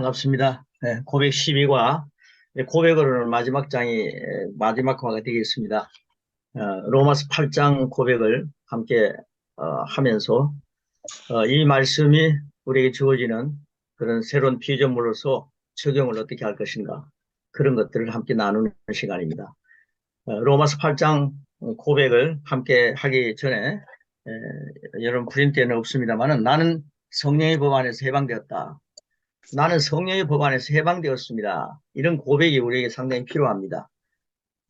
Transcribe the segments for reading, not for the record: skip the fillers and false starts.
반갑습니다. 네, 고백 12과 고백으로는 마지막 장이 마지막 화가 되겠습니다. 로마서 8장 고백을 함께 하면서 이 말씀이 우리에게 주어지는 그런 새로운 피조물로서 적용을 어떻게 할 것인가, 그런 것들을 함께 나누는 시간입니다. 로마서 8장 고백을 함께 하기 전에 여러분 프린트에는 없습니다만은, 나는 성령의 법 안에서 해방되었다, 나는 성령의 법 안에서 해방되었습니다, 이런 고백이 우리에게 상당히 필요합니다.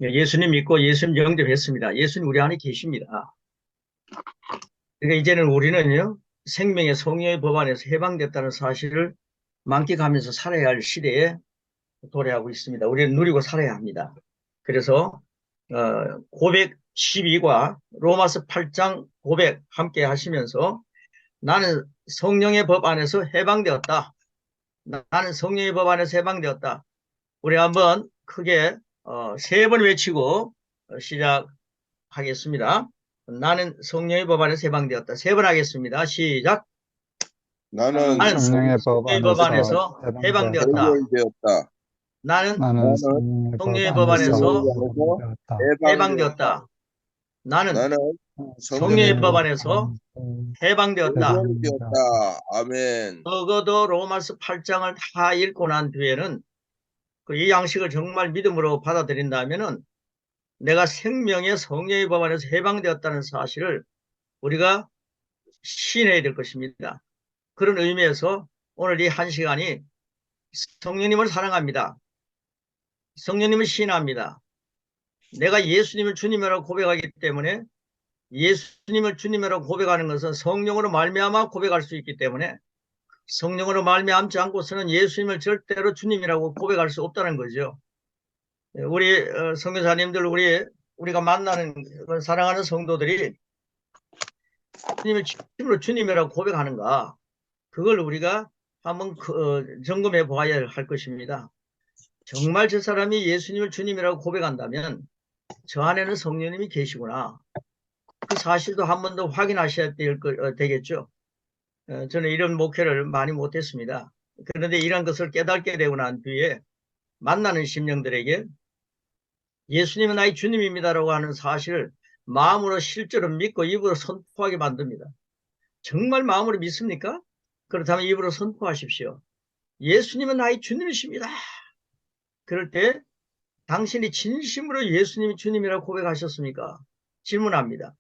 예수님 믿고 예수님 영접했습니다. 예수님 우리 안에 계십니다. 그러니까 이제는 우리는요, 생명의 성령의 법 안에서 해방됐다는 사실을 만끽하면서 살아야 할 시대에 도래하고 있습니다. 우리는 누리고 살아야 합니다. 그래서 고백 12과 로마서 8장 고백 함께 하시면서, 나는 성령의 법 안에서 해방되었다, 나는 성령의 법 안에서 해방되었다, 우리 한번 크게 3번 외치고 시작하겠습니다. 나는 성령의 법 안에서 해방되었다. 3번 하겠습니다. 시작. 나는 나는 성령의 법 성령의 법 안에서 안에서 해방되었다. 해방되었다. 해결되었다. 나는 나는 나는 성령의 법 성령의 법 안에서 안에서 해방되었다. 해방되었다. 해방되었다. 나는 나는 성령의 성령의 법 법 안에서 안에서 해방되었다. 해결되었다. 아멘. 적어도 로마서 8장을 다 읽고 난 뒤에는 이 양식을 정말 믿음으로 받아들인다면은, 내가 생명의 성령의 법 안에서 해방되었다는 사실을 우리가 시인해야 될 것입니다. 그런 의미에서 오늘 이 한 시간이 성령님을 사랑합니다, 성령님을 시인합니다, 내가 예수님을 주님이라고 고백하기 때문에, 예수님을 주님이라고 고백하는 것은 성령으로 말미암아 고백할 수 있기 때문에, 성령으로 말미암지 않고서는 예수님을 절대로 주님이라고 고백할 수 없다는 거죠. 우리 선교사님들, 우리가 만나는 사랑하는 성도들이 주님을 진심으로 주님이라고 고백하는가, 그걸 우리가 한번 점검해 보아야 할 것입니다. 정말 저 사람이 예수님을 주님이라고 고백한다면 저 안에는 성령님이 계시구나, 그 사실도 한 번 더 확인하셔야 되겠죠. 저는 이런 목회를 많이 못했습니다. 그런데 이런 것을 깨닫게 되고 난 뒤에 만나는 심령들에게 예수님은 나의 주님입니다라고 하는 사실을 마음으로 실제로 믿고 입으로 선포하게 만듭니다. 정말 마음으로 믿습니까? 그렇다면 입으로 선포하십시오. 예수님은 나의 주님이십니다. 그럴 때 당신이 진심으로 예수님이 주님이라고 고백하셨습니까? 질문합니다.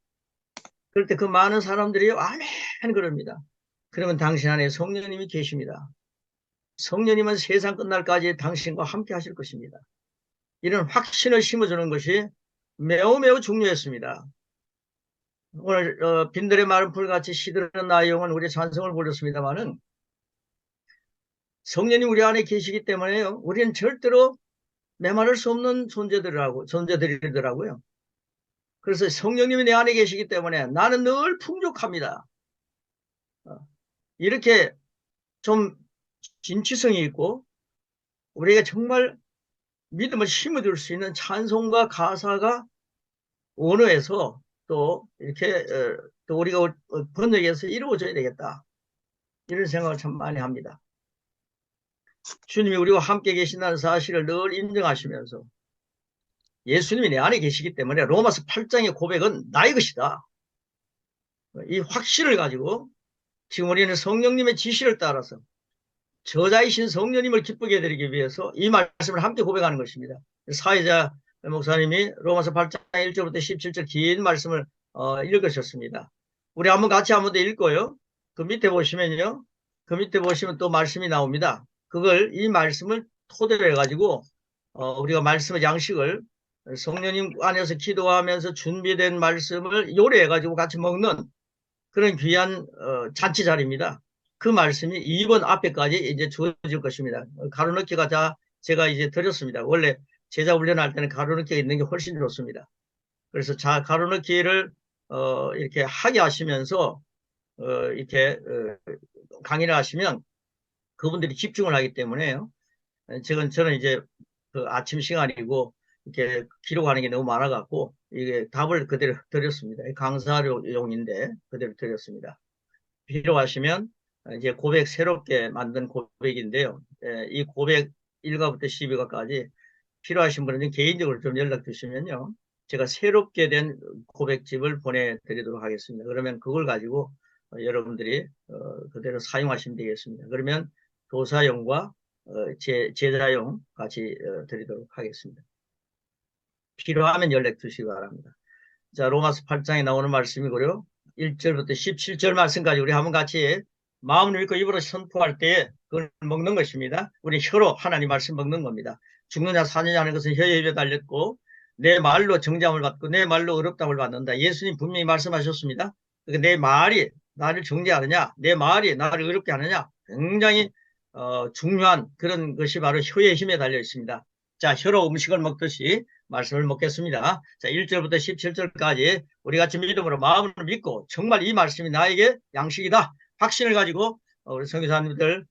그럴 때 그 많은 사람들이 아멘 그럽니다. 그러면 당신 안에 성령님이 계십니다. 성령님은 세상 끝날까지 당신과 함께 하실 것입니다. 이런 확신을 심어주는 것이 매우 매우 중요했습니다. 오늘 빈들의 마른 풀같이 시들은 나의 영은 우리 찬송을 부르습니다마는, 성령님 우리 안에 계시기 때문에요, 우리는 절대로 메마를 수 없는 존재들이더라고요. 그래서 성령님이 내 안에 계시기 때문에 나는 늘 풍족합니다. 이렇게 좀 진취성이 있고 우리가 정말 믿음을 심어줄 수 있는 찬송과 가사가 언어에서 또 이렇게 또 우리가 번역해서 이루어져야 되겠다, 이런 생각을 참 많이 합니다. 주님이 우리와 함께 계신다는 사실을 늘 인정하시면서, 예수님이 내 안에 계시기 때문에 로마서 8장의 고백은 나의 것이다, 이 확신을 가지고 지금 우리는 성령님의 지시를 따라서 저자이신 성령님을 기쁘게 해드리기 위해서 이 말씀을 함께 고백하는 것입니다. 사회자 목사님이 로마서 8장 1절부터 17절 긴 말씀을 읽으셨습니다. 우리 같이 한번 더 읽고요. 그 밑에 보시면요, 그 밑에 보시면 또 말씀이 나옵니다. 이 말씀을 토대로 해가지고 우리가 말씀의 양식을, 성령님 안에서 기도하면서 준비된 말씀을 요리해가지고 같이 먹는 그런 귀한 잔치 자리입니다. 그 말씀이 2번 앞에까지 이제 주어질 것입니다. 가로넣기가 제가 이제 드렸습니다. 원래 제자 훈련할 때는 가로넣기가 있는 게 훨씬 좋습니다. 그래서 가로넣기를 이렇게 하게 하시면서 이렇게 강의를 하시면 그분들이 집중을 하기 때문에요. 저는 이제 그 아침 시간이고 이렇게 기록하는 게 너무 많아갖고 이게 답을 그대로 드렸습니다. 강사용인데 그대로 드렸습니다. 필요하시면 이제 새롭게 만든 고백인데요. 이 고백 1가부터 12가까지 필요하신 분은 개인적으로 좀 연락 주시면요. 제가 새롭게 된 고백집을 보내드리도록 하겠습니다. 그러면 그걸 가지고 여러분들이 그대로 사용하시면 되겠습니다. 그러면 교사용과 제자용 같이 드리도록 하겠습니다. 필요하면 연락 주시기 바랍니다. 자, 로마서 8장에 나오는 말씀이고요. 1절부터 17절 말씀까지 우리 한번 같이 마음을 믿고 입으로 선포할 때 그걸 먹는 것입니다. 우리 혀로 하나님 말씀 먹는 겁니다. 죽느냐 사느냐 하는 것은 혀에 입에 달렸고 내 말로 정죄함을 받고 내 말로 어렵담을 받는다. 예수님 분명히 말씀하셨습니다. 그러니까 내 말이 나를 정죄하느냐 내 말이 나를 어렵게 하느냐 굉장히 중요한 그런 것이 바로 혀의 힘에 달려 있습니다. 자, 혀로 음식을 먹듯이 말씀을 먹겠습니다. 자, 1절부터 17절까지 우리 같이 믿음으로 마음을 믿고 정말 이 말씀이 나에게 양식이다. 확신을 가지고 우리 선교사님들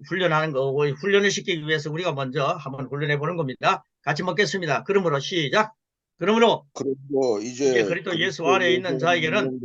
훈련하는 거, 훈련을 시키기 위해서 우리가 먼저 한번 훈련해 보는 겁니다. 같이 먹겠습니다. 그러므로 시작. 그러므로 그리고 이제 이제 그리스도 예수 안에 있는 자에게는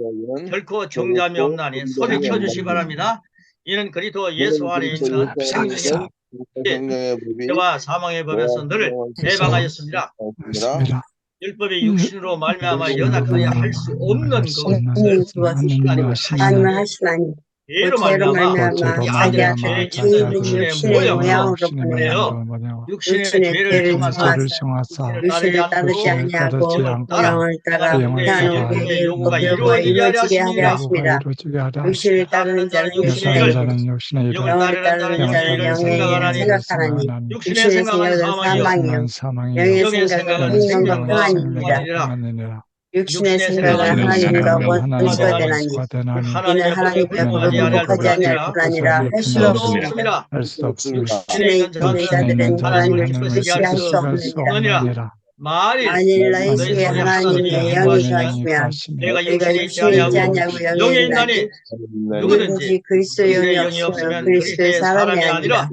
결코 정죄함이 결코 없나니 소리 켜주시기 바랍니다. 이는 그리스도 예수 안에 있는 합상에서 성령의 법이 죄와 사망의 법에서 너를 해방하였습니다. 맞습니다. 율법이 육신으로 말미암아 연약하여 할 수 없는 그것을 하나님이 하나님을 하시나니 죄로 그 죄로 말미암아 말미암아 이 자기 아들의 아들을 죄 있는 죄 육신의 육신의 모양으로 모양으로 육신의 육신의 죄를 죄를 청하사 청하사 육신을 육신을 따르지 아니하고 영을 따라 영을 따라 영을 태어난 따라 우리의 요구가 요구가 이루어지게 하려 하심이니라. 하십니다. 육신을 따르는 자는 육신의 일을 육신의 영을 영을 따르는 따르는 자는 영의 일을 생각하나니 육신의 육신의 생각은 생각은 사망이요 사망이요 영의 영의 생각은 생각은 생명과 생명과 평안입니다. 평안이니라. 육신의 육신의 생각은 생각은 하나님과 하나님과 원수가 되나니 되나니 이는 하나님의 하나님의 법에 법에 불복하지 아니할 불복하지 아니할 뿐이니라. 뿐아니라 할 수도 수도 없습니다. 할 수 없습니다. 육신에 있는 육신의 자들은 자들은 하나님을 하나님을 기쁘시게 할 수 없느니라. 없느니라. 만일 만일 너희 너희 속에 속에 하나님의 하나님의 영이 거하시면 거하시면 내가 너희가 육신에 있지 육신에 있지 아니하고 아니하고 영에 영에 있나니 있나니 누구든지 누구든지 그리스도의 영이 영이 없으면 없으면 그리스도의 사람이 아니라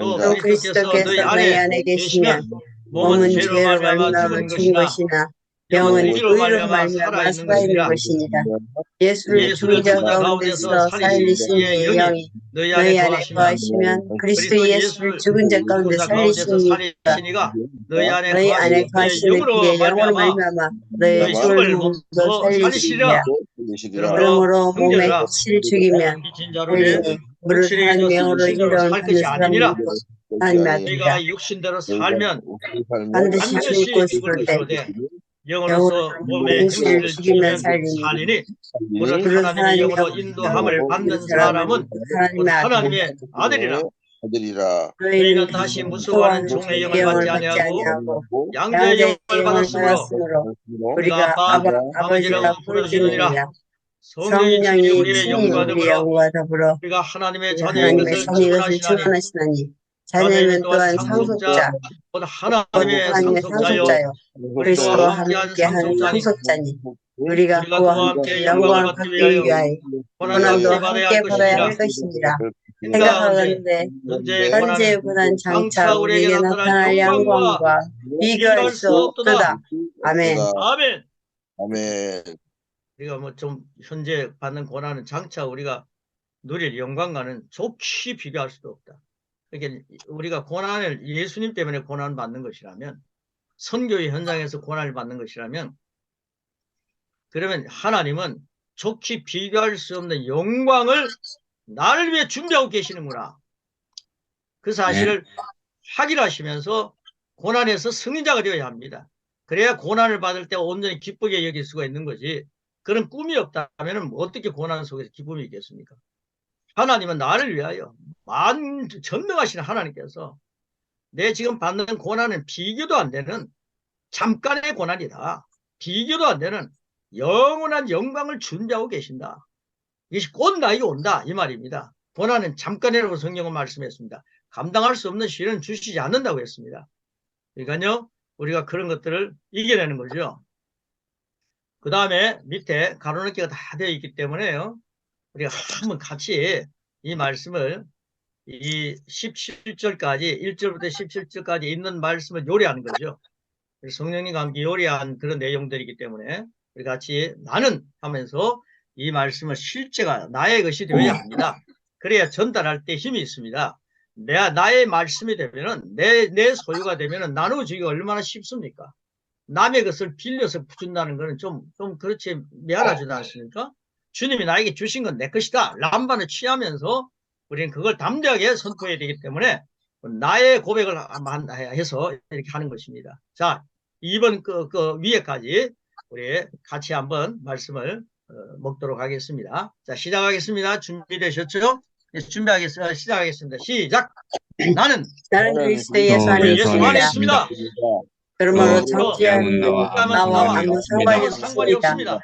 또 또 그리스도께서 너희 그리스도께서 너희 안에 안에 계시면 계시면 몸은 몸은 죄로 죄로 말미암아 말미암아 죽은 죽은 것이나 것이나 영은 영은 의로 의로 말미암아 말미암아 살아있는 살아있는 것이니라. 것이니라. 예수를 예수를 죽은 자 죽은 자 가운데서 가운데서 살리신 살리신 이의 이의 영이 영이 너희 너희 안에 안에 거하시면 거하시면 그리스도 그리스도 예수를 예수를 죽은 자 가운데 죽은 자 가운데서 살리신 살리신 이가 너희 안에 너희 안에 거하시는 그의 거하시는 영으로 그의 영으로 말미암아 말미암아 너의 너희 죽을 죽을 몸도 몸도 살리시리라. 살리시리라. 그러므로 몸의 형제들아, 끝을 죽이면 미친 자로되 살리니 물을 육신에 하나님의 있어서 영으로 육신대로 인도를 살 받는 것이 아니니라. 사람들도 하나님의 아들이라. 너희가 육신대로 살면 반드시 반드시 죽을 죽을 것이로되 것이로되 영으로서 몸의 행실을 행실을 죽이면 죽이면 살리니 무릇 물은 하나님의 영으로 영으로 인도함을 받는 그 사람은 곧 하나님의 하나님의 아들이라. 아들이라. 너희는 다시 무수와는 종의 영을 받지 아니하고 양자의 영을 받았으므로 우리가 아버지라고 부르짖느니라. 성령이 친히 우리의 친히 영과 우리 더불어 영과 더불어 우리가 하나님의 자녀인 하나님의 것을 자녀인 것을 증언하시나니 증언하시나니 자녀는 자녀는 또한 또한 상속자 상속자 곧 곧 하나님의 하나님의 상속자요 상속자요 그리스도와 그리스도와 함께한 함께한 상속자니 상속자니 우리가 우리가 그와 그와 함께 함께 영광을 영광을 받기 받기 위하여 고난도 고난도 함께 받아야 할 함께 받아야 할 것이니라. 것이니라. 생각하건대 생각하건대 현재의 현재의 고난은 고난 장차 장차 우리에게 우리에게 나타날 나타날 영광과 영광과 비교할 수 없도다. 아멘. 아멘. 아멘. 우리가 뭐 좀 현재 받는 고난은 장차 우리가 누릴 영광과는 좋게 비교할 수도 없다. 그러니까 우리가 고난을 예수님 때문에 고난을 받는 것이라면 선교의 현장에서 고난을 받는 것이라면 그러면 하나님은 좋게 비교할 수 없는 영광을 나를 위해 준비하고 계시는구나. 그 사실을 확인하시면서 고난에서 승리자가 되어야 합니다. 그래야 고난을 받을 때 온전히 기쁘게 여길 수가 있는 거지. 그런 꿈이 없다면 어떻게 고난 속에서 기쁨이 있겠습니까? 하나님은 나를 위하여 전능하신 하나님께서 내 지금 받는 고난은 비교도 안 되는 잠깐의 고난이다. 비교도 안 되는 영원한 영광을 준비하고 계신다. 이것이 곧 나에게 온다 이 말입니다. 고난은 잠깐이라고 성경은 말씀했습니다. 감당할 수 없는 시련은 주시지 않는다고 했습니다. 그러니까요 우리가 그런 것들을 이겨내는 거죠. 그 다음에 밑에 가로넣기가 다 되어 있기 때문에요 우리가 한번 같이 이 말씀을 이 17절까지 1절부터 17절까지 있는 말씀을 요리하는 거죠. 성령님과 함께 요리한 그런 내용들이기 때문에 우리 같이 나는 하면서 이 말씀을 실제가 나의 것이 되어야 합니다. 그래야 전달할 때 힘이 있습니다. 나의 말씀이 되면은, 내 소유가 되면은 나누어주기가 얼마나 쉽습니까? 남의 것을 빌려서 준다는 거는 좀 그렇지 미안하지도 않습니까? 주님이 나에게 주신 건 내 것이다. 람반을 취하면서 우리는 그걸 담대하게 선포해야 되기 때문에 나의 고백을 해서 이렇게 하는 것입니다. 자, 2번 그 위에까지 우리 같이 한번 말씀을 먹도록 하겠습니다. 자, 시작하겠습니다. 준비되셨죠? 네, 시작하겠습니다. 시작! 나는 그리스도 예수 안에 예수 안에 있습니다. 있습니다. 그러므로 그러므로 정죄함은 나와 아무 상관이 상관이 없습니다. 없습니다.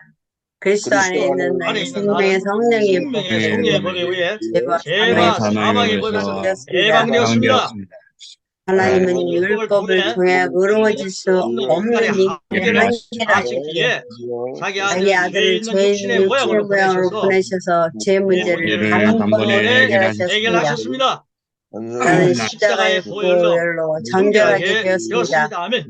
그리스도 안에 있는 안에 나는 있는 생명의 나는 성령이 생명의 성령의 법에 의해 죄와 사망의 법에서 해방되었습니다. 하나님은 율법을 율법을 통해 의로워질 수 없는 인간의 한계를 아시기에 자기 자기 아들을 죄 있는 육신의 모양으로 보내셔서 제 문제를 단번에 해결하셨습니다. 나는 십자가의 보혈로 정결하게 되었습니다. 아멘.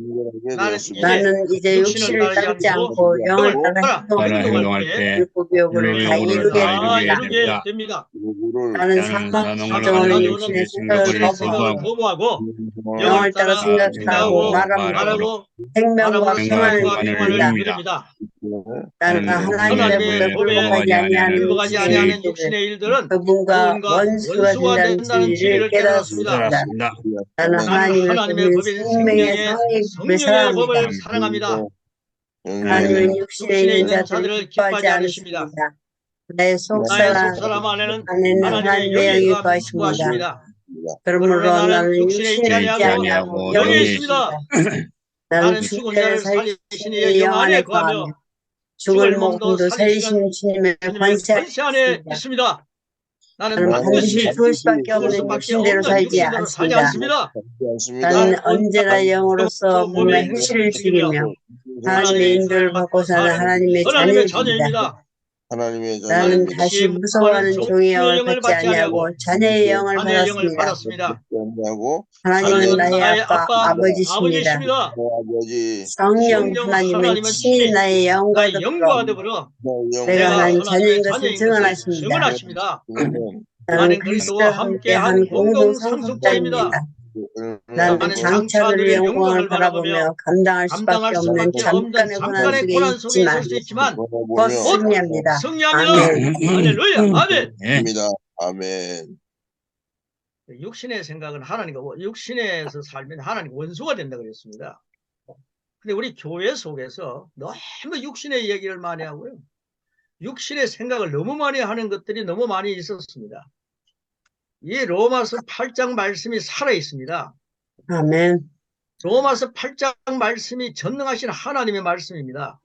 나는 이제 육신을 따르지 않고 영을 따라 행동할 때 율법의 요구를 다 이루게 됩니다. 나는 사망 가정을 육신의 생각을 거부하고 영을 따라 생각하고 말하고 생명과 평안을 누립니다. 나는 하나님의 법에 굴복하지 아니하는 육신의 일들은 그분과 원수가 된다는 진리를 깨달았습니다. 나는 하나님의 법인 생명의 성령의 법을 사랑합니다. 사랑합니다. 하나님은 육신에 있는 자들을 기뻐하지 않으십니다. 내 속사람 안에는 하나님의 영이 거하십니다. 그러므로 나는 육신에 있지 아니하고 영에 있습니다. 나는 죽은 자를 살리시니 영 안에 거하며 죽을 몸도 살리시는 주님의 권세 안에 있습니다. 나는 반드시 죽을 수밖에 없는 육신대로 살지 않습니다. 나는 언제나 영으로서 몸의 행실을 즐기며 하나님의 인도를 받고 사는 하나님의 자녀입니다. 나는 다시 무서워하는 종의 영을 받지 아니하고 자녀의 영을 받았습니다. 하나님은 나의 아빠, 아버지십니다. 성령 하나님은 친히 나의 영과 더불어 내가 하나님 자녀인 것을 증언하십니다. 나는 그리스도와 함께한 공동 상속자입니다. 나는 장차를 영광을 바라보며 감당할 수밖에 없는 잠깐의 고난 속에 있지만 곧 승리합니다. 아멘. 할렐루야. 아멘. 아멘. 육신의 생각은 육신에서 살면 하나님 원수가 된다 그랬습니다. 근데 우리 교회 속에서 너무 육신의 얘기를 많이 하고요. 육신의 생각을 너무 많이 하는 것들이 너무 많이 있었습니다. 이 로마서 8장 말씀이 살아 있습니다. 아멘. 로마서 8장 말씀이 전능하신 하나님의 말씀입니다.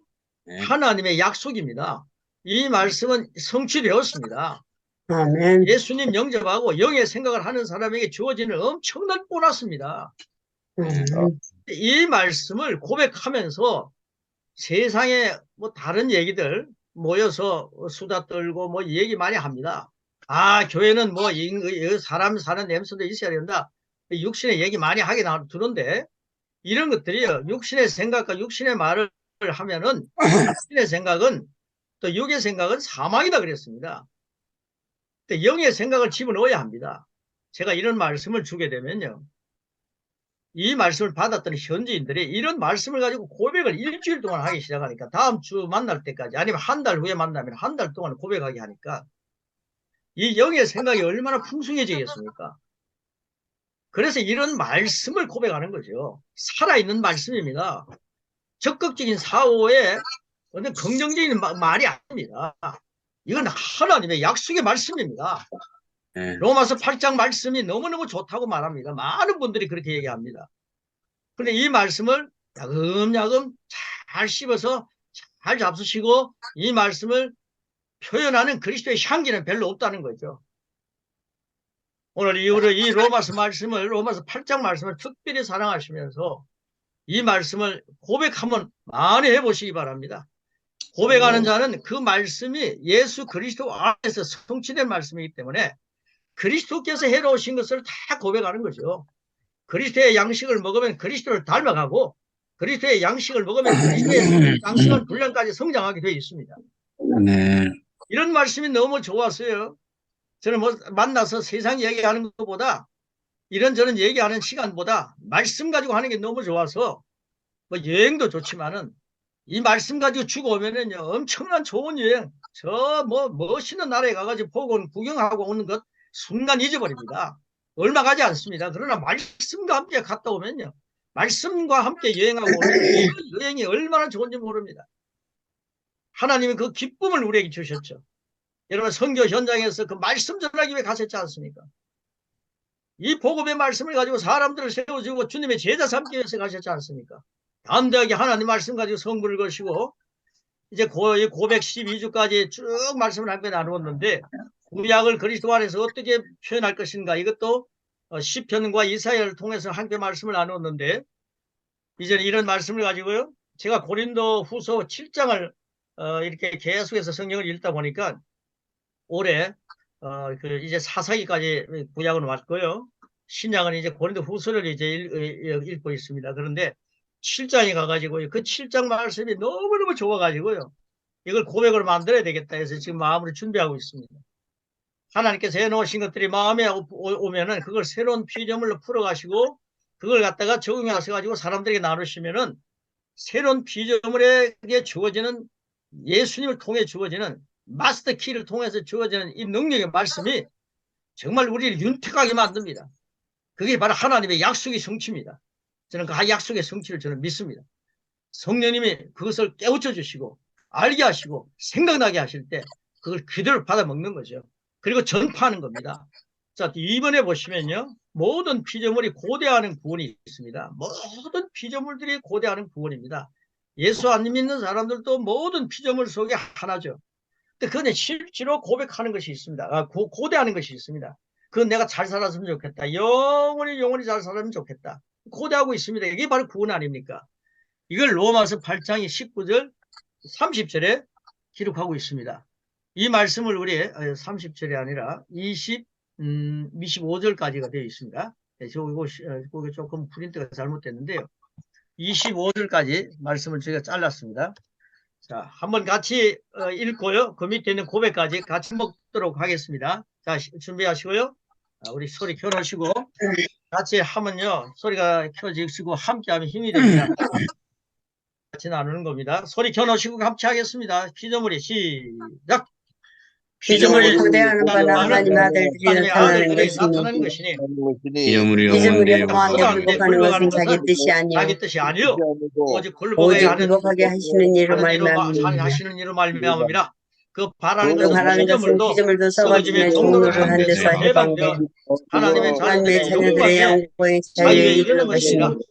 하나님의 약속입니다. 이 말씀은 성취되었습니다. 아멘. 예수님 영접하고 영의 생각을 하는 사람에게 주어지는 엄청난 보너스입니다. 이 말씀을 고백하면서 세상에 뭐 다른 얘기들 모여서 수다 떨고 뭐 얘기 많이 합니다. 아, 교회는 뭐 사람 사는 냄새도 있어야 된다. 육신의 얘기 많이 하게 들은데 이런 것들이요. 육신의 생각과 육신의 말을 하면은 육신의 생각은 또 육의 생각은 사망이다 그랬습니다. 근데 영의 생각을 집어넣어야 합니다. 제가 이런 말씀을 주게 되면요. 이 말씀을 받았던 현지인들이 이런 말씀을 가지고 고백을 일주일 동안 하기 시작하니까 다음 주 만날 때까지 아니면 한 달 후에 만나면 한 달 동안 고백하게 하니까 이 영의 생각이 얼마나 풍성해지겠습니까? 그래서 이런 말씀을 고백하는 거죠. 살아있는 말씀입니다. 적극적인 사고에 어떤 긍정적인 말이 아닙니다. 이건 하나님의 약속의 말씀입니다. 로마서 8장 말씀이 너무너무 좋다고 말합니다. 많은 분들이 그렇게 얘기합니다. 그런데 이 말씀을 야금야금 잘 씹어서 잘 잡수시고 이 말씀을 표현하는 그리스도의 향기는 별로 없다는 거죠. 오늘 이후로 이 로마서 8장 말씀을 특별히 사랑하시면서 이 말씀을 고백 한번 많이 해보시기 바랍니다. 고백하는 자는 그 말씀이 예수 그리스도 안에서 성취된 말씀이기 때문에 그리스도께서 해놓으신 것을 다 고백하는 거죠. 그리스도의 양식을 먹으면 그리스도를 닮아가고 그리스도의 양식을 먹으면 그리스도의 양식은 분량까지 성장하게 되어 있습니다. 네. 이런 말씀이 너무 좋았어요. 저는 뭐 만나서 세상 얘기하는 것보다 이런저런 얘기하는 시간보다 말씀 가지고 하는 게 너무 좋아서 뭐 여행도 좋지만은 이 말씀 가지고 주고 오면은요 엄청난 좋은 여행 저 뭐 멋있는 나라에 가가지고 보고 구경하고 오는 것 순간 잊어버립니다. 얼마 가지 않습니다. 그러나 말씀과 함께 갔다 오면요 말씀과 함께 여행하고 오면 그 여행이 얼마나 좋은지 모릅니다. 하나님이 그 기쁨을 우리에게 주셨죠. 여러분 선교 현장에서 그 말씀 전하기 위해 가셨지 않습니까? 이 복음의 말씀을 가지고 사람들을 세워주고 주님의 제자 삼기 위해서 가셨지 않습니까? 담대하게 하나님 말씀 가지고 성부를 거시고 이제 거의 912주까지 쭉 말씀을 함께 나누었는데 구약을 그리스도 안에서 어떻게 표현할 것인가 이것도 시편과 이사야를 통해서 함께 말씀을 나누었는데 이제는 이런 말씀을 가지고요 제가 고린도 후서 7장을 이렇게 계속해서 성경을 읽다 보니까 올해 이제 사사기까지 구약은 왔고요. 신약은 이제 고린도 후서를 이제 읽고 있습니다. 그런데 7장에 가가지고 그 7장 말씀이 너무너무 좋아가지고요. 이걸 고백으로 만들어야 되겠다 해서 지금 마음으로 준비하고 있습니다. 하나님께서 해놓으신 것들이 마음에 오면은 그걸 새로운 피조물로 풀어가시고 그걸 갖다가 적용하셔가지고 사람들에게 나누시면은 새로운 피조물에게 주어지는 예수님을 통해 주어지는 마스터 키를 통해서 주어지는 이 능력의 말씀이 정말 우리를 윤택하게 만듭니다. 그게 바로 하나님의 약속의 성취입니다. 저는 그 약속의 성취를 저는 믿습니다. 성령님이 그것을 깨우쳐 주시고 알게 하시고 생각나게 하실 때 그걸 그대로 받아 먹는 거죠. 그리고 전파하는 겁니다. 자, 이번에 보시면요. 모든 피조물이 고대하는 구원이 있습니다. 모든 피조물들이 고대하는 구원입니다. 예수 안 믿는 사람들도 모든 피조물 속에 하나죠. 근데 그건 실제로 고백하는 것이 있습니다. 고대하는 것이 있습니다. 그건 내가 잘 살았으면 좋겠다. 영원히 잘 살았으면 좋겠다. 고대하고 있습니다. 이게 바로 구원 아닙니까? 이걸 로마서 8장 19절 30절에 기록하고 있습니다. 이 말씀을 우리 30절이 아니라 25절까지가 되어 있습니다. 거기 조금 프린트가 잘못됐는데요. 25절까지 말씀을 저희가 잘랐습니다. 자, 한번 같이 읽고요. 그 밑에 있는 고백까지 같이 먹도록 하겠습니다. 자, 준비하시고요. 우리 소리 켜놓으시고 같이 하면요. 소리가 켜지시고 함께하면 힘이 됩니다. 같이 나누는 겁니다. 소리 켜놓으시고 같이 하겠습니다. 피조물이 시작! 피조물이 고대하는 바나 하나님 아들들이 나타나는 것이니 피조물이 피조물이 허무하게 굴복하는 것은 자기 뜻이 자기 뜻이 아니요 오직 오직 굴복하게 굴복하게 하시는 이로 말미암습니다. 하시는 이로 말미암이라. 그 그 바라는 바라는 것은 것은 피조물도 썩어지며 썩어지며 종로를 종로를 한 데서 해방되어 하나님의 하나님의 자녀들의 자녀들의 영광에 영광의 자유에 자유에 이르는 이르는 것이니라. 것이니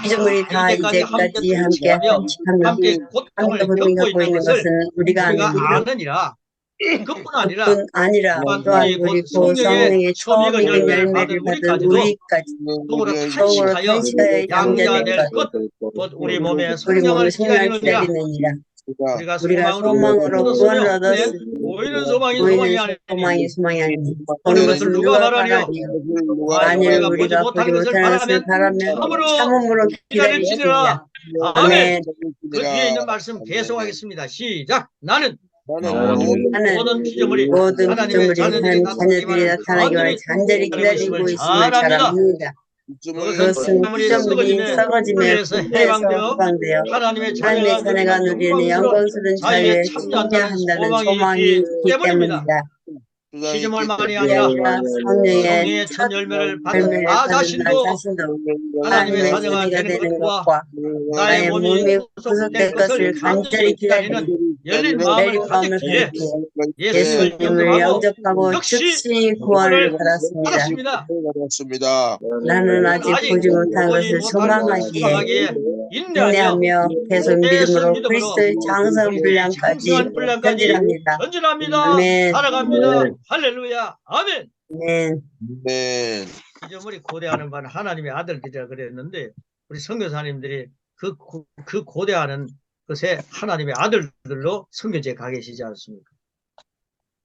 피조물이 다 이제까지 함께 한식하며 함께 함께 고통을 고통을 겪고 겪고 있는 있는 것을 것은 우리가 아느니라. 아느니라. 그뿐 아니라 그뿐 아니라 또한 또한 우리 우리 곧 고 성령의 처음 익은 열매를 열매를 받은 우리까지도 우리까지 성으로 성으로 탄식하여 탄식하여 양자될 양자될 것, 곧 우리 몸에 우리 몸을 성령을 성령을 기다리느니라. 기다리느니라. 우리가 우리가 소망으로 소망으로 구원을 얻었으며 얻었으니 보이는 소망이 보이는 아니니 소망이 아니니 보는 보는 것을 것을 누가 누가 말하리요? 바라리요. 만일 만일 우리가 보지 우리가 보지 못하는 것을 못하는 것을 바라면 바라면 참으로 참음으로 기다릴지니라. 기다릴지니라. 아멘. 아멘. 그 뒤에 있는 말씀 계속하겠습니다. 시작. 나는 나는 모든 피조물이 모든 하나님의 피조물이 하나님 자녀들이 나타나기를 간절히 간절히 기다리고 있음을 잘 압니다. 그것은 피조물이 썩어지며 해서 해방되어 해방되어 하나님의 하나님의 자녀가 누리는 영광스러운 자유에 참여한다는 소망이 있기 때문이다. 피조물만이 그게 아니라 아니라 성령의 성령의 첫 첫 열매를 받은 열매를 나 받은 나 자신도 자신도 하나님의 하나님의 자녀가 자녀가 되는 되는 것과 것과 나의 나의 몸이 몸이 구속될 구속될 것을 간절히 기다리는 열린 마음을 열린 마음을 가졌기에 가졌기에 예수님을 예수님을 영접하고 영접하고 역시 즉시 구원을 받았습니다. 받았습니다. 나는 아직 보지 못한 것을 소망하기에 인내하며 계속 믿음으로 그리스도의 장성 분량까지 전진합니다. 아멘. 살아갑니다. 할렐루야. 아멘. 아멘. 피조물이 고대하는 바는 하나님의 아들들이라 그랬는데 우리 선교사님들이 그 고대하는 것에 하나님의 아들들로 선교지에 가 계시지 않습니까?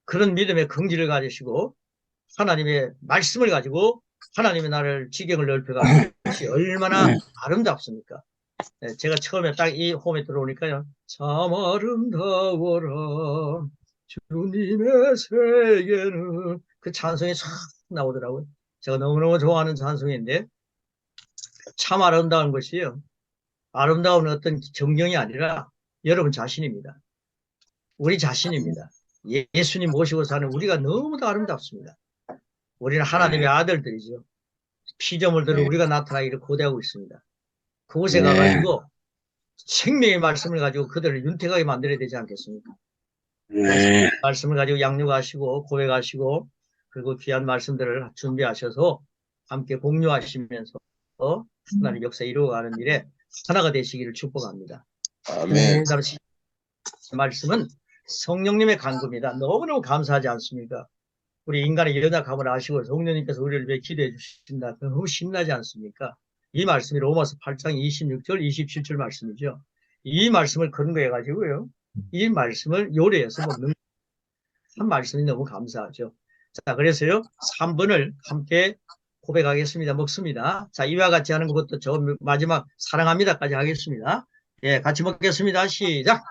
그런 믿음의 긍지를 가지시고 하나님의 말씀을 가지고 하나님의 나라를 지경을 넓혀가는 것이 얼마나 아름답습니까? 네, 제가 처음에 딱 이 홈에 들어오니까요. 참 아름다워라 주님의 세계는 그 찬송이 싹 나오더라고요. 제가 너무너무 좋아하는 찬송인데 참 아름다운 것이요. 아름다운 어떤 정경이 아니라 여러분 자신입니다. 우리 자신입니다. 예수님 모시고 사는 우리가 너무도 아름답습니다. 우리는 하나님의 아들들이죠. 피조물들을 우리가 나타나기를 고대하고 있습니다. 그곳에 가가지고 생명의 말씀을 가지고 그들을 윤택하게 만들어야 되지 않겠습니까? 말씀을 가지고 양육하시고 고백하시고 그리고 귀한 말씀들을 준비하셔서 함께 공유하시면서 하나님 역사 이루어가는 일에 하나가 되시기를 축복합니다. 아멘. 그다음에 말씀은 성령님의 간구입니다. 너무너무 감사하지 않습니까? 우리 인간의 연약함을 아시고 성령님께서 우리를 위해 기도해 주신다. 너무 신나지 않습니까? 이 말씀이 로마서 8장 26절 27절 말씀이죠. 이 말씀을 근거해 가지고요. 이 말씀을 요리해서 먹는 한 말씀이 너무 감사하죠. 자, 그래서요. 3번을 함께 고백하겠습니다. 먹습니다. 자, 이와 같이 하는 것부터 저 마지막 사랑합니다까지 하겠습니다. 예, 같이 먹겠습니다. 시작.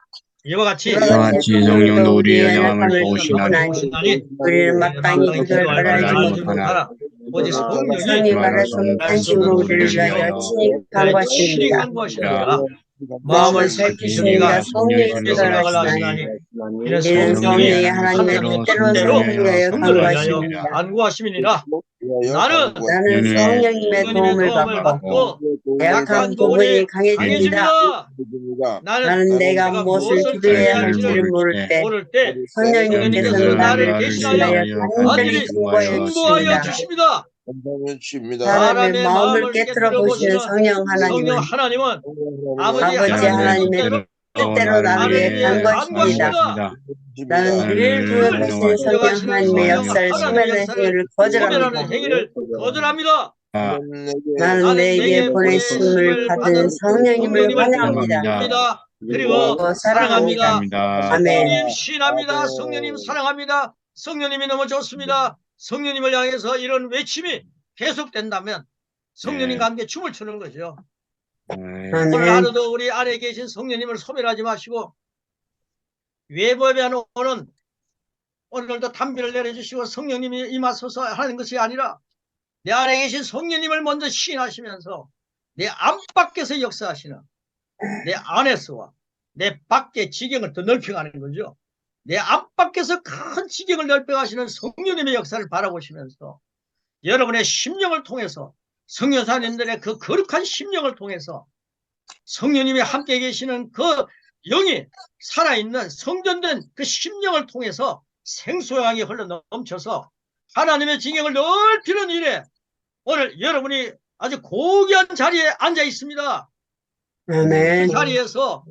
이와 같이 성령도 우리의 연약함을 도우시나니 도우시나니 우리는 마땅히 그들 바라지 못하라. 오직 성령이 성령이 말하신 탄식으로 우리를 위하여 친히 간구하십니다. 간구하십니다. 마음을 살피시니가 성령이 생각을 하시나니 이는 성령이 하나님의 뜻대로 성령을 위하여 간구하십니다. 간구하심이니라. 나는 나는 성령님의 도움을 받고 약한 부분이 강해집니다. 나는 내가 무엇을 기도해야 할지를 모를 때 성령님께서는 나를 대신하여 간절히 중보하여 주십니다. 주십니다. 사람의 마음을 깨뜨려 보시는 성령 하나님은 아버지 하나님의 뜻대로 나를 위해 간구하십니다. 나는 늘 구역하시는 성령 하나님의 역사를 소멸하는 행위를 거절합니다. 나는 내게 보내심을 받은 성령님을 환영합니다. 그리고 사랑합니다. 아멘. 성령님 신합니다. 성령님 사랑합니다. 성령님이 너무 좋습니다. 성령님을 향해서 이런 외침이 계속된다면 성령님과 함께 춤을 추는 거죠. 오늘 하루도 우리 안에 계신 성령님을 소멸하지 마시고 외부에 오는 오늘도 담비를 내려주시고 성령님이 임하소서 하는 것이 아니라 내 안에 계신 성령님을 먼저 시인하시면서 내 안팎에서 역사하시는 내 안에서와 내 밖의 지경을 더 넓혀가는 거죠. 내 안팎에서 큰 지경을 넓혀가시는 성령님의 역사를 바라보시면서 여러분의 심령을 통해서 성령사님들의 그 거룩한 심령을 통해서 성령님이 함께 계시는 그 영이 살아있는 성전된 그 심령을 통해서 생수양이 흘러 넘쳐서 하나님의 징역을 넓히는 일에 오늘 여러분이 아주 고귀한 자리에 앉아 있습니다. 아멘. 그 자리에서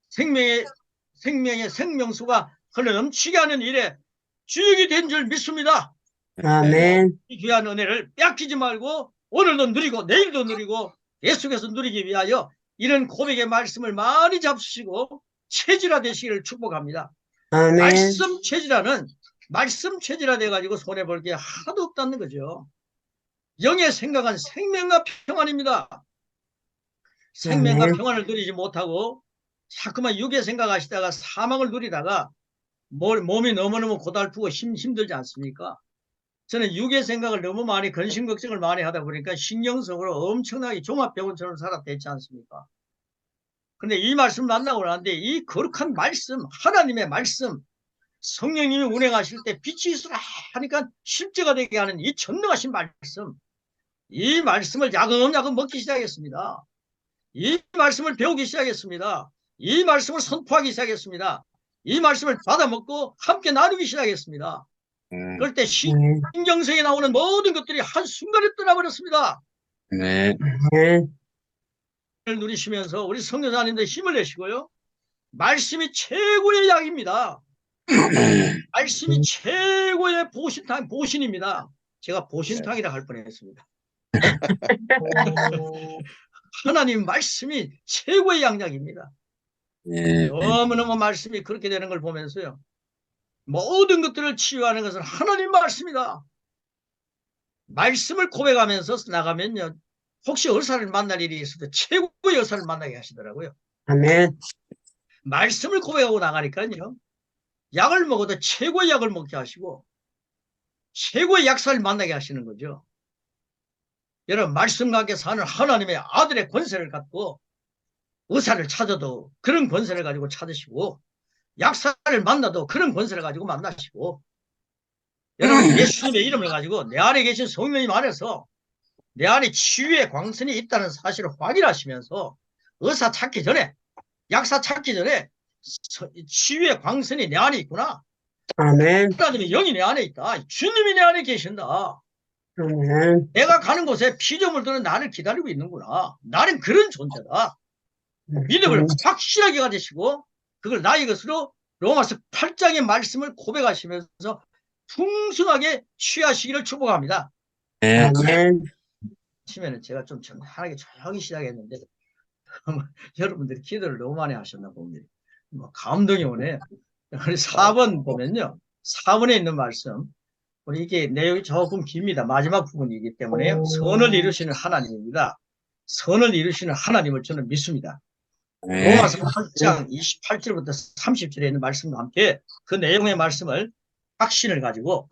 생명의 생명수가 흘러 넘치게 하는 일에 주역이 된 줄 믿습니다. 아멘. 이 귀한 은혜를 뺏기지 말고 오늘도 누리고 내일도 누리고 계속해서 누리기 위하여 이런 고백의 말씀을 많이 잡수시고 체질화 되시기를 축복합니다. 아멘. 말씀 체질화 돼가지고 손해볼 게 하나도 없다는 거죠. 영의 생각은 생명과 평안입니다. 생명과 평안을 누리지 못하고 자꾸만 육의 생각하시다가 사망을 누리다가 몸이 너무너무 고달프고 힘들지 않습니까? 저는 육의 생각을 너무 많이 근심 걱정을 많이 하다 보니까 신경성으로 엄청나게 종합병원처럼 살았댔지 않습니까? 그런데 이 말씀 만나고 나는데 이 거룩한 말씀, 하나님의 말씀, 성령님이 운행하실 때 빛이 있으라 하니까 실제가 되게 하는 이 전능하신 말씀, 이 말씀을 야금야금 먹기 시작했습니다. 이 말씀을 배우기 시작했습니다. 이 말씀을 선포하기 시작했습니다. 이 말씀을 받아먹고 함께 나누기 시작했습니다. 그럴 때 신경성에 나오는 모든 것들이 한순간에 떠나버렸습니다. 네. 누리시면서 우리 성교사님들 힘을 내시고요. 말씀이 최고의 약입니다. 말씀이 최고의 보신입니다. 제가 보신탕이라 할 뻔했습니다. 하나님 말씀이 최고의 양약입니다. 너무너무 말씀이 그렇게 되는 걸 보면서요. 모든 것들을 치유하는 것은 하나님 말씀이다. 말씀을 고백하면서 나가면요. 혹시 의사를 만날 일이 있어도 최고의 의사를 만나게 하시더라고요. 아멘. 말씀을 고백하고 나가니까요. 약을 먹어도 최고의 약을 먹게 하시고 최고의 약사를 만나게 하시는 거죠. 여러분 말씀과 함께 사는 하나님의 아들의 권세를 갖고 의사를 찾아도 그런 권세를 가지고 찾으시고 약사를 만나도 그런 권세를 가지고 만나시고 여러분 예수님의 이름을 가지고 내 안에 계신 성령님 안에서 내 안에 치유의 광선이 있다는 사실을 확인하시면서 의사 찾기 전에 약사 찾기 전에 치유의 광선이 내 안에 있구나. 아멘. 하나님의 영이 내 안에 있다. 주님이 내 안에 계신다. 아멘. 내가 가는 곳에 피조물 들은 나를 기다리고 있는구나. 나는 그런 존재다. 믿음을 확실하게 가지시고 그걸 나의 것으로 로마서 8장의 말씀을 고백하시면서 풍성하게 취하시기를 축복합니다. 아멘. 치면은 제가 좀 편하게 조용히 시작했는데 여러분들이 기도를 너무 많이 하셨나 봅니다. 뭐 감동이 오네. 우리 4번 보면요. 4번에 있는 말씀. 우리 이게 내용이 조금 깁니다. 마지막 부분이기 때문에 선을 이루시는 하나님입니다. 선을 이루시는 하나님을 저는 믿습니다. 로마서 8장 28절부터 30절에 있는 말씀과 함께 그 내용의 말씀을 확신을 가지고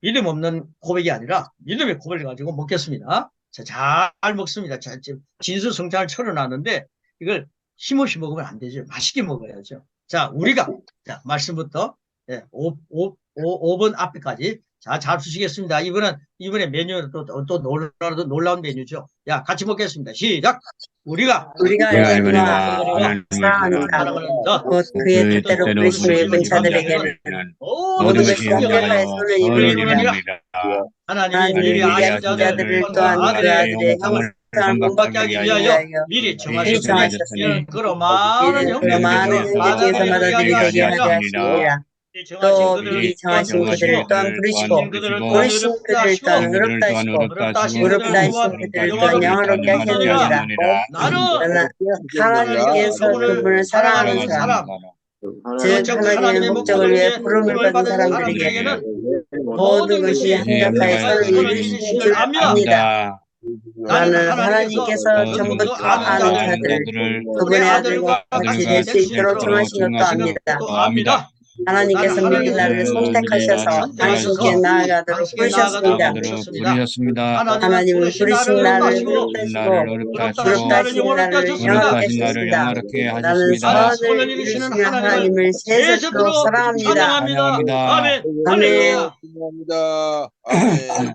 믿음 없는 고백이 아니라 믿음의 고백을 가지고 먹겠습니다. 자, 잘 먹습니다. 자, 진수성찬을 차려놨는데 이걸 힘없이 먹으면 안 되죠. 맛있게 먹어야죠. 자, 우리가 자, 말씀부터 5번 앞에까지 자, 잘 주시겠습니다. 이번에 메뉴는 또 놀라운 메뉴죠. 야, 같이 먹겠습니다. 시작! 우리가 하나님과 사랑하는 자, 곧 그의 뜻대로 부르심을 입은 자들에게는 모든 것이 합력하여 선을 이루느니라. 하나님이 미리 아신 자들을 또한 그 아들의 형을 본받게 하기 위하여 미리 정하셨으니 그로 많은 형제에게서 받아들이게 하려 하시니라. 또 미리 정하신 그들을 또한 부르시고 부르신 그들을 또한 의롭다 하시고 의롭다 하신 그들을 또한 영화롭게 하셨느니라. 나는 하나님께서 그분을 사랑하는 사람 즉 하나님의 목적을 위해 부름을 받은 사람들에게는 모든 것이 합력하여 선을 이루신 줄 압니다. 나는 하나님께서 전부터 아는 자들을 그분의 아들과 같이 될 수 있도록 정하신 것도 압니다. 하나님께서 미리 나를 선택하셔서 당신께 나아가도록 부르셨습니다. 하나님은 부르신 나를 의롭다 하신 나를 영화롭게 하셨습니다. 나는 선을 이루시는 하나님을 세세토록 사랑합니다. 아멘. 감사합니다. 아멘.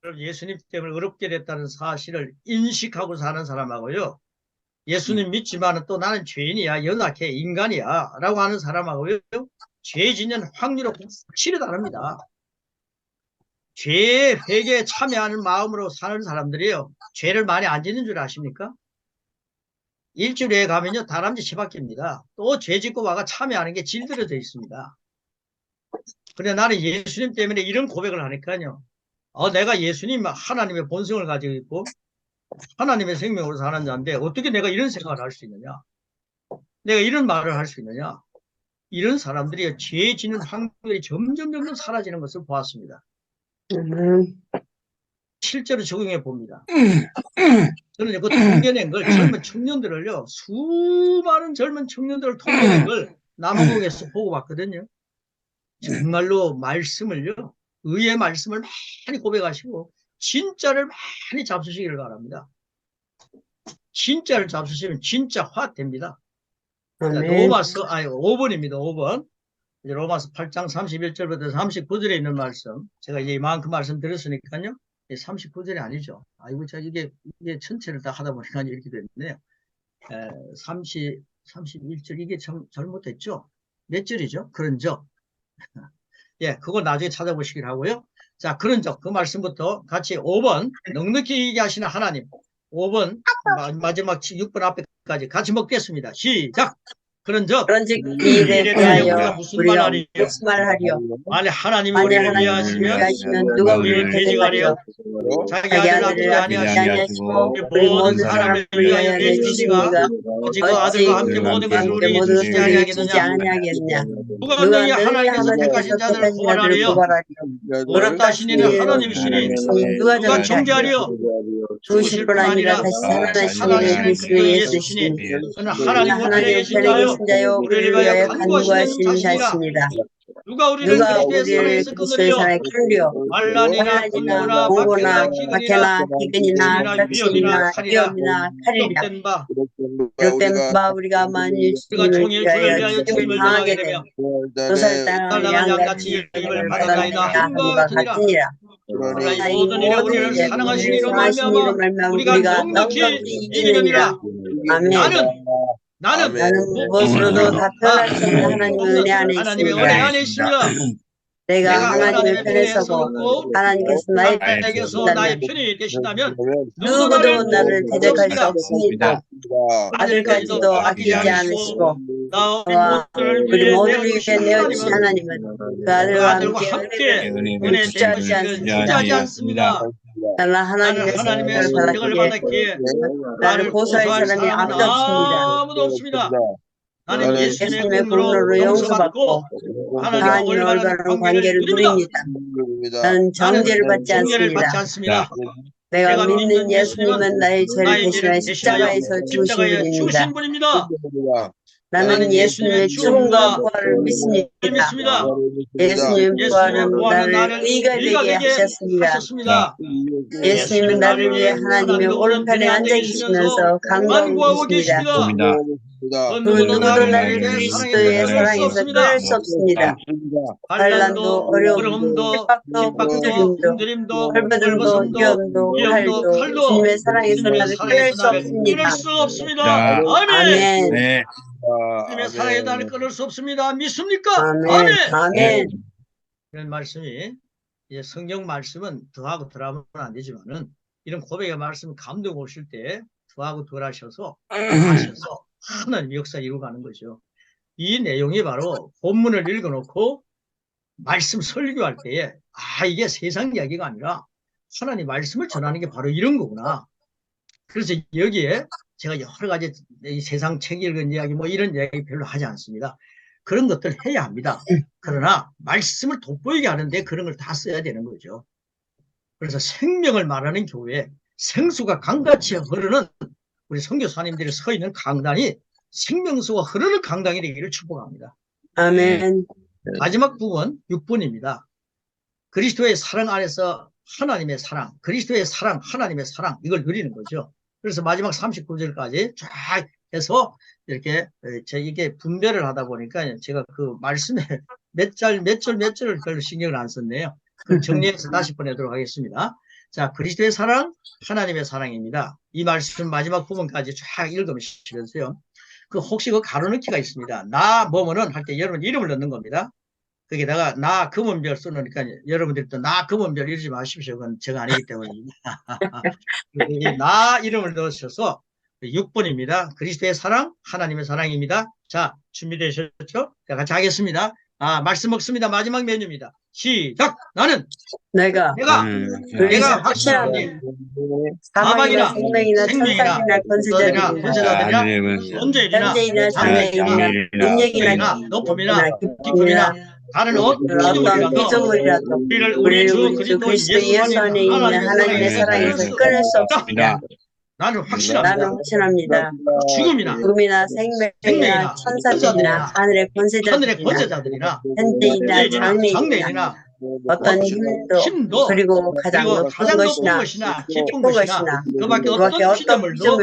그럼 예수님 때문에 어렵게 됐다는 사실을 인식하고 사는 사람하고요. 예수님 믿지만 또 나는 죄인이야, 연약해, 인간이야 라고 하는 사람하고요. 죄 짓는 확률은 확실히 다릅니다. 죄의 회개에 참여하는 마음으로 사는 사람들이요. 죄를 많이 안 짓는 줄 아십니까? 일주일에 가면요. 다람쥐 치바퀴입니다. 또 죄 짓고 와가 참여하는 게 질들어져 있습니다. 그래 나는 예수님 때문에 이런 고백을 하니까요. 내가 예수님 하나님의 본성을 가지고 있고 하나님의 생명으로 사는 자인데 어떻게 내가 이런 생각을 할 수 있느냐? 내가 이런 말을 할 수 있느냐? 이런 사람들이 죄 짓는 확률이 점점 사라지는 것을 보았습니다. 실제로 적용해 봅니다. 저는 그 통계낸 걸 젊은 청년들을요. 수많은 젊은 청년들을 통계낸 걸 남아공에서 보고 봤거든요. 정말로 말씀을요. 의의 말씀을 많이 고백하시고 진짜를 많이 잡수시기를 바랍니다. 진짜를 잡수시면 진짜 화 됩니다. 로마서 5번입니다. 5번. 이제 로마서 8장 31절부터 39절에 있는 말씀. 제가 이제 이만큼 말씀 드렸으니까요. 39절이 아니죠. 아이고, 이게 전체를 다 하다 보니까 이렇게 됐네요. 31절, 이게 참 잘못됐죠? 몇 절이죠? 그런 적. 예, 그거 나중에 찾아보시길 하고요. 자, 그런 적, 그 말씀부터 같이 5번, 넉넉히 얘기하시는 하나님. 5번, 마지막 6번 앞에까지 같이 먹겠습니다. 시작! 그런즉 이에 대하여 무슨 말 하리요? 무슨 말 하리요? 만약 하나님이 우리를 위하시면 누가 우리를 대적하리요? 자기 자기 아들을 아들을 아니하시고 우리 모든 사람을 위하여 내주시니가 어찌 그 어찌 아들과 함께 모든 것을 우리에게 주시지 주지 아니하겠느냐? 아니하겠느냐? 누가 누가 너희 너희 하나님께서 택하신 자들을 고발하리요? 어렵다 하시니는 하나님이시니 누가 누가 정죄하리요? 주실 뿐 아니라 다시 살아나시는 그리스도 예수시니 그는 하나님 우편에 하나님 계신 편에 자요 계신 자요 우리를 위하여 간구하시는 자신이라. 자신이라. 누가 우리를 누가 그리스도의 우리를 사랑에서 그리스도의 끊으리요? 사랑에 끌려 환난이나 환란이나 공고나 공고나 박해나 박해나 기근이나 기근이나 위험이나 격신이나 칼이나 위험이나 칼이라 기록된 바 기록된 바 우리가 만일 우리가 주님을 종일 주를 위하여 위하여 죽임을 책임을 당하게 당하게 되면 되며 도살당한 나간 양같이 양같이 책임을 책임을 받아나이다 받아내야 함과 함과 같으니라. 같으니라. 그러나 이 이 모든 일에 모든 우리를 일에 사랑하신 우리를 이로 사랑하신 이로 말미암아 말미암아 우리가 우리가 넉넉히 넉넉히 이기느니라. 이기느니라. 아멘. 나는 나는 무엇으로도 무엇으로도 다 표현할 수 없는 하나님의 없는 은혜 안에 하나님의 있습니다. 은혜 안에 있습니다. 내가 내가 하나님의 하나님의 편에 편에 서고 서고 하나님께서 나의 편에 하나님께서 나의 계신다면 편이 되신다면 누구도 누구도 나를 대적할 수 없습니다. 없습니다. 아들까지도 아끼지 않으시고 나 와, 모두를 우리 위해 모두를 내어주신 위해 내어주신 하나님은 하나님은 그 그 아들과 아들과 함께 함께 은혜를 은혜 주저하지 베푸시기를 않습니다. 주저하지 않습니다. 나는 나는 하나님의 하나님의 선택을 선택을 받았기에 받았기에 나를 고소할 사람이 사람은 아무도 없습니다. 아무도 없습니다. 나는 예수님의 예수님의 공로로 공로로 용서받고 용서받고 하나님과 하나님과 올바른 올바른 관계를 관계를 누립니다. 누립니다. 나는 나는 정죄를 받지 정죄를 받지 않습니다. 않습니다. 내가 내가 믿는 믿는 예수님은 나의 죄를 나의 대신하여 죄를 대신하여 십자가에서 죽으신 십자가에 분입니다. 죽으신 분입니다. 나는 예수님의 죽음과 죽음과 부활을 믿습니다. 믿습니다. 예수님의 예수님의 부활은 부활은 나를 나를 의가 의가 되게 되게 하셨습니다. 하셨습니다. 예수님은 나를 위해 하나님의 오른편에 앉아 계시면서 간구하고 간구하고 계십니다. 계십니다. 그 누구도 누구도 나를 나를 그리스도의 사랑에서 끊을 수 없습니다. 환난도 어려움도 어려움도 핍박도 핍박도 굶주림도 굶주림도 벌받음도 벌벗음도 위험도 칼도 칼도 주님의 사랑에서 주님의 나를 끊을 사랑에서 수 나를 없습니다. 끊을 수 없습니다. 아멘. 아멘. 주님의 사랑에 나를 끊을 수 없습니다. 믿습니까? 아멘. 아멘. 이런 말씀이 이제 성경 말씀은 더하고 덜하면 안 되지만은 이런 고백의 말씀 감동 오실 때 더하고 덜하셔서 하셔서 하나님 역사 이루어가는 거죠. 이 내용이 바로 본문을 읽어놓고 말씀 설교할 때에 이게 세상 이야기가 아니라 하나님 말씀을 전하는 게 바로 이런 거구나. 그래서 여기에 제가 여러 가지 이 세상 책 읽은 이야기 뭐 이런 이야기 별로 하지 않습니다. 그런 것들 해야 합니다. 그러나 말씀을 돋보이게 하는데 그런 걸 다 써야 되는 거죠. 그래서 생명을 말하는 교회, 생수가 강같이 흐르는 우리 선교사님들이 서 있는 강단이 생명수가 흐르는 강당이 되기를 축복합니다. 아멘. 마지막 부분 6번입니다. 그리스도의 사랑 안에서 하나님의 사랑, 그리스도의 사랑, 하나님의 사랑 이걸 누리는 거죠. 그래서 마지막 39절까지 쫙 해서 이렇게 이게 분별을 하다 보니까 제가 그 말씀에 몇 절을 별로 신경을 안 썼네요. 그럼 정리해서 다시 보내도록 하겠습니다. 자, 그리스도의 사랑, 하나님의 사랑입니다. 이 말씀 마지막 부분까지 쫙 읽으시면서요. 그 혹시 그 가로넣기가 있습니다. 나 뭐뭐는 할 때 여러분 이름을 넣는 겁니다. 거기다가 나 금은별 써놓으니까 여러분들이 또 나 금은별 이러지 마십시오. 그건 제가 아니기 때문입니다. 나 이름을 넣으셔서 6번입니다. 그리스도의 사랑, 하나님의 사랑입니다. 자, 준비되셨죠? 자, 같이 하겠습니다. 말씀 먹습니다. 마지막 메뉴입니다. 시작! 나는 내가 확신하니 사망이나 사망이나 생명이나 천사들이나 권세자들이나 권세자들이나 존재이나 현재이나 장래이나 능력이나 높음이나 기쁨이나 깊음이나 다른 어떤 피조물이라도 우리 주 그리스도 그리스도 예수 안에 있는 하나님의 사랑에서 끊을 수 없습니다. 나는 나는 확신합니다. 죽음이나 생명이나 천사들이나 하늘의 하늘의 권세자들이나 권세자들이나 현재이나 장래이나 어떤 힘도 그리고 가장 높은 것이나 깊은 것이나 것이나 그밖에 어떤 피조물도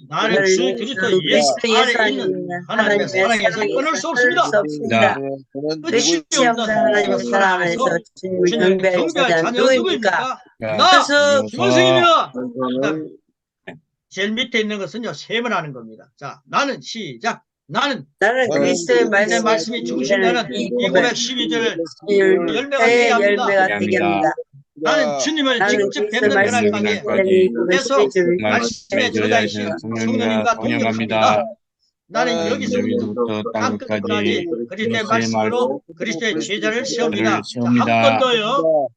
나를 주 그리스도 예수 안에 있는 하나님의 사랑에서 끊을 수 없습니다. 끝이 없는 하나님의 사랑 안에서 주님을 경배할 자는 누구입니까? 나 김원승입니다. 제일 밑에 있는 것은요, 세문하는 겁니다. 자, 나는 시작. 나는 그리스도의 말씀이 중심되는 이 912절 열매가 되게 합니다. 나는 주님을 직접 뵙는 그날까지 그래서 말씀의 저자이신 성령님과 동역합니다. 나는 여기서부터 땅끝까지 그리스도의 말씀으로 그리스도의 제자를 세웁니다. 자, 한 번 더요.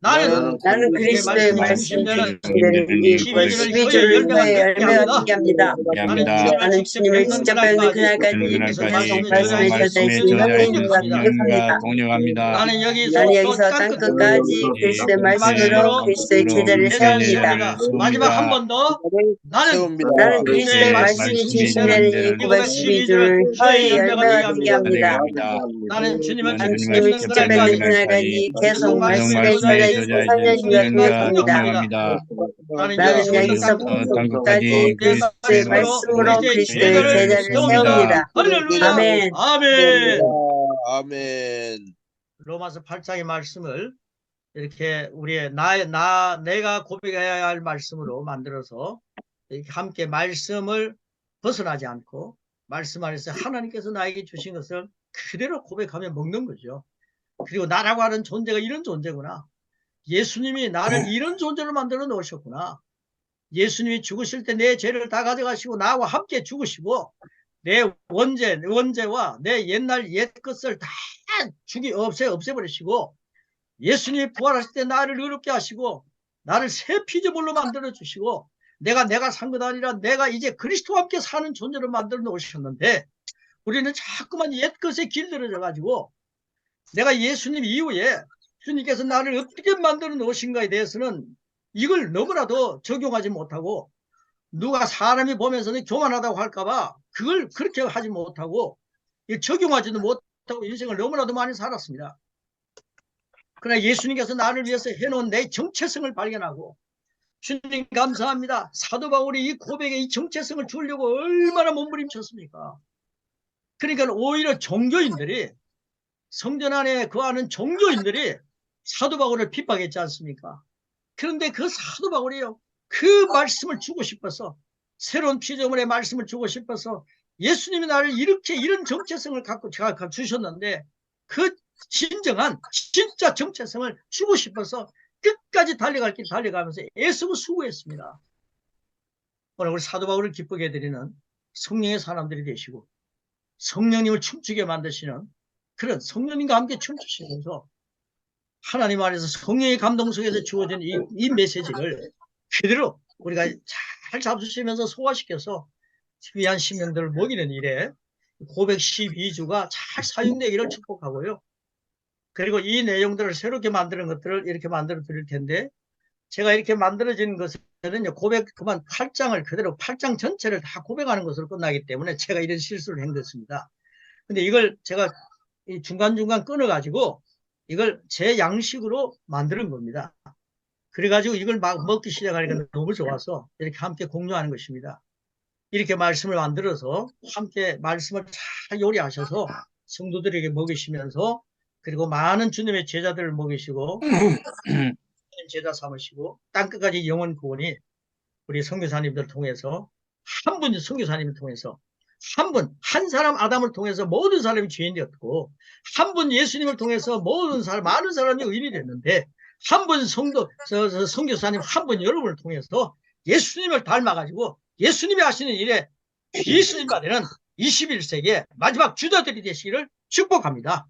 나는 그리스도의 말씀이 중심되는 이 12주를 혀에 열매가 되게 합니다. 나는 주님을 직접 뵙는 그날까지 계속 말씀에 젖어 있는 형님과 동역합니다. 동력합니다. 나는 나는 여기서 땅끝까지 그리스도의 말씀으로 그리스도의 제자를 세웁니다. 마지막 한 번 더. 나는 그리스도의 말씀이 중심되는 이 912주를 혀에 열매가 되게 합니다. 나는 주님을 주님을 직접 뵙는 그날까지 계속 말씀에 젖어 있는 선년이와 동역합니다. 나는 여기서부터 끝까지 그리스도의 말씀으로 그리스도의 제자를 세웁니다. 아멘. 아멘. 아멘. 로마서 8장의 말씀을 이렇게 우리의 내가 고백해야 할 말씀으로 만들어서 이렇게 함께 말씀을 벗어나지 않고 말씀 안에서 하나님께서 나에게 주신 것을 그대로 고백하며 먹는 거죠. 그리고 나라고 하는 존재가 이런 존재구나. 예수님이 나를 이런 존재로 만들어 놓으셨구나. 예수님이 죽으실 때 내 죄를 다 가져가시고 나와 함께 죽으시고 내 원죄와 내 옛날 옛 것을 다 없애버리시고 예수님이 부활하실 때 나를 의롭게 하시고 나를 새 피조물로 만들어 주시고 내가 산 것 아니라 내가 이제 그리스도와 함께 사는 존재로 만들어 놓으셨는데 우리는 자꾸만 옛 것에 길들여져 가지고 내가 예수님 이후에 주님께서 나를 어떻게 만들어 놓으신가에 대해서는 이걸 너무나도 적용하지 못하고 누가 사람이 보면서는 교만하다고 할까봐 그걸 그렇게 하지 못하고 적용하지도 못하고 인생을 너무나도 많이 살았습니다. 그러나 예수님께서 나를 위해서 해놓은 내 정체성을 발견하고 주님 감사합니다. 사도 바울이 이 고백에 이 정체성을 주려고 얼마나 몸부림쳤습니까? 그러니까 오히려 종교인들이 성전 안에 거하는 종교인들이 사도 바울을 핍박했지 않습니까? 그런데 그 사도 바울이요. 그 말씀을 주고 싶어서 새로운 피조물의 말씀을 주고 싶어서 예수님이 나를 이렇게 이런 정체성을 갖고 제가 주셨는데 그 진정한 진짜 정체성을 주고 싶어서 끝까지 달려갈 길 달려가면서 애쓰고 수고했습니다. 오늘 우리 사도 바울을 기쁘게 해드리는 성령의 사람들이 되시고 성령님을 춤추게 만드시는 그런 성령님과 함께 춤추시면서 하나님 안에서 성령의 감동 속에서 주어진 이 메시지를 그대로 우리가 잘 잡수시면서 소화시켜서 귀한 심령들을 먹이는 일에 고백 12주가 잘 사용되기를 축복하고요. 그리고 이 내용들을 새롭게 만드는 것들을 이렇게 만들어 드릴 텐데 제가 이렇게 만들어진 것은 고백 그만 8장을 그대로 8장 전체를 다 고백하는 것으로 끝나기 때문에 제가 이런 실수를 한 것입니다. 근데 이걸 제가 중간중간 끊어가지고 이걸 제 양식으로 만드는 겁니다. 그래가지고 이걸 막 먹기 시작하니까 너무 좋아서 이렇게 함께 공유하는 것입니다. 이렇게 말씀을 만들어서 함께 말씀을 잘 요리하셔서 성도들에게 먹이시면서 그리고 많은 주님의 제자들을 먹이시고 제자 삼으시고 땅끝까지 영원 구원이 우리 선교사님들 통해서 한 분 선교사님을 통해서 한 사람 아담을 통해서 모든 사람이 죄인이 되었고 한 분 예수님을 통해서 많은 사람이 의인이 됐는데 한 분 선교사님 한 분 여러분을 통해서 예수님을 닮아가지고 예수님이 하시는 일에 귀 쓰임 받는 21세기의 마지막 주자들이 되시기를 축복합니다.